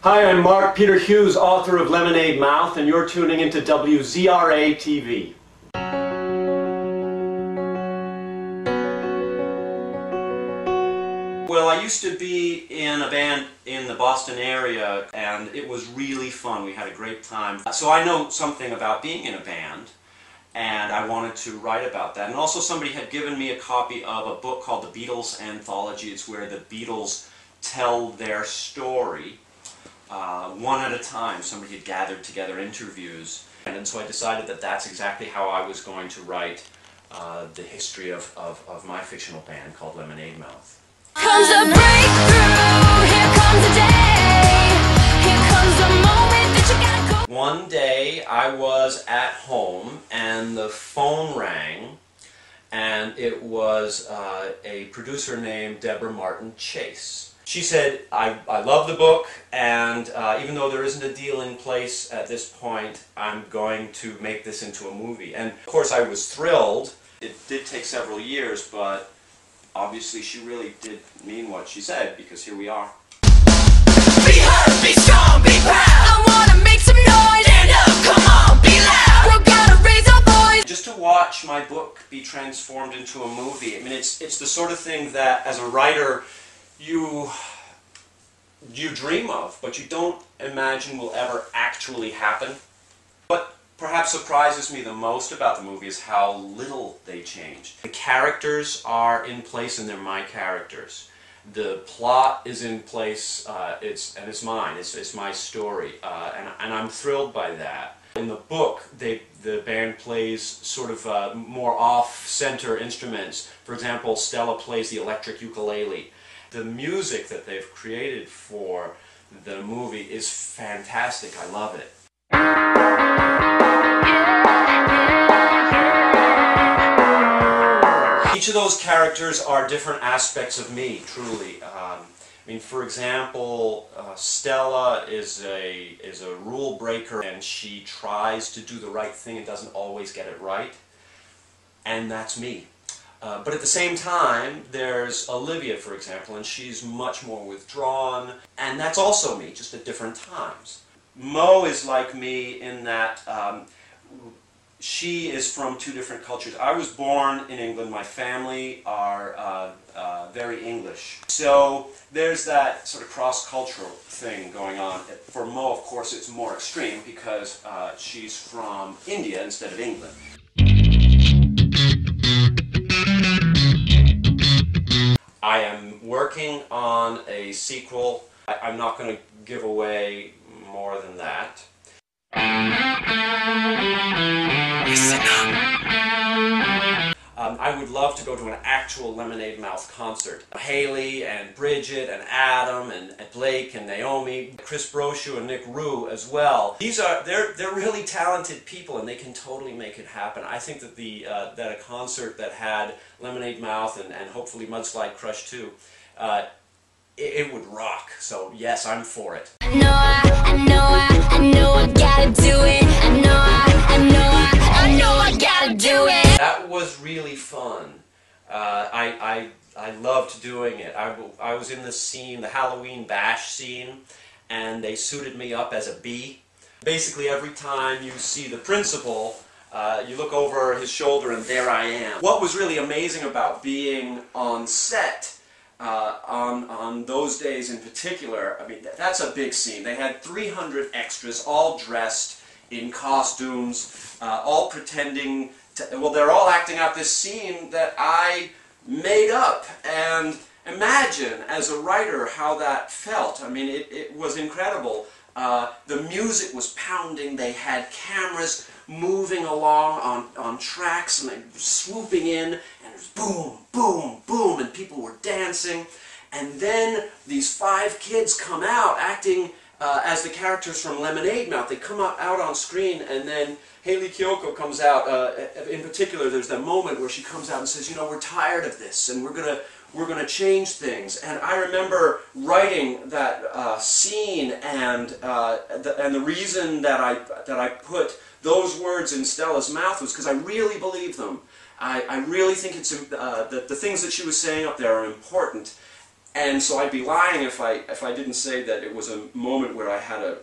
Hi, I'm Mark Peter Hughes, author of Lemonade Mouth, and you're tuning into Wzra TV. Well, I used to be in a band in the Boston area, and it was really fun. We had a great time. So I know something about being in a band, and I wanted to write about that. And also somebody had given me a copy of a book called The Beatles Anthology. It's where the Beatles tell their story. One at a time. Somebody had gathered together interviews, and so I decided that that's exactly how I was going to write the history of my fictional band called Lemonade Mouth. Comes a breakthrough, here comes a day, here comes the moment that you gotta go. One day I was at home and the phone rang, and it was a producer named Deborah Martin Chase. She said, I love the book, and even though there isn't a deal in place at this point, I'm going to make this into a movie. And of course I was thrilled. It did take several years, but obviously she really did mean what she said, because here we are. Be heard, be strong, be proud. I wanna make some noise. Stand up, come on, be loud. We're gonna raise our voice. Just to watch my book be transformed into a movie, I mean, it's the sort of thing that, as a writer, you dream of, but you don't imagine will ever actually happen. What perhaps surprises me the most about the movie is how little they changed. The characters are in place, and they're my characters. The plot is in place, it's mine, it's my story, and I'm thrilled by that. In the book, the band plays sort of more off-center instruments. For example, Stella plays the electric ukulele. The music that they've created for the movie is fantastic. I love it. Each of those characters are different aspects of me, truly. I mean, for example, Stella is a rule breaker, and she tries to do the right thing and doesn't always get it right. And that's me. But at the same time, there's Olivia, for example, and she's much more withdrawn, and that's also me, just at different times. Mo is like me in that she is from two different cultures. I was born in England. My family are very English. So there's that sort of cross-cultural thing going on. For Mo, of course, it's more extreme because she's from India instead of England. I am working on a sequel. I'm not going to give away more than that. Listen up. I would love to go to an actual Lemonade Mouth concert. Haley and Bridget and Adam and Blake and Naomi, Chris Brochu and Nick Rue as well. They're really talented people, and they can totally make it happen. I think that that a concert that had Lemonade Mouth and hopefully Mudslide Crush too, it would rock. So yes, I'm for it. I know I gotta do it. I know I gotta do it. That was really fun. I loved doing it. I was in the scene, the Halloween bash scene, and they suited me up as a bee. Basically, every time you see the principal, you look over his shoulder and there I am. What was really amazing about being on set, on those days in particular, I mean, that's a big scene. They had 300 extras, all dressed in costumes, all pretending to, well, they're all acting out this scene that I made up. And imagine, as a writer, how that felt. I mean, it was incredible. The music was pounding. They had cameras moving along on tracks, and they were swooping in, and it was boom, boom, boom, and people were dancing. And then these 5 kids come out acting as the characters from Lemonade Mouth. They come out on screen, and then Hayley Kiyoko comes out. In particular, there's that moment where she comes out and says, you know, we're tired of this, and we're gonna change things. And I remember writing that scene, and the reason that I put those words in Stella's mouth was because I really believe them. I really think it's the things that she was saying up there are important. And so I'd be lying if I didn't say that it was a moment where I had a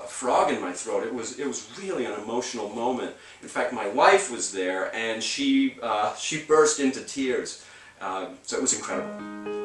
frog in my throat. It was really an emotional moment. In fact, my wife was there, and she burst into tears. So it was incredible.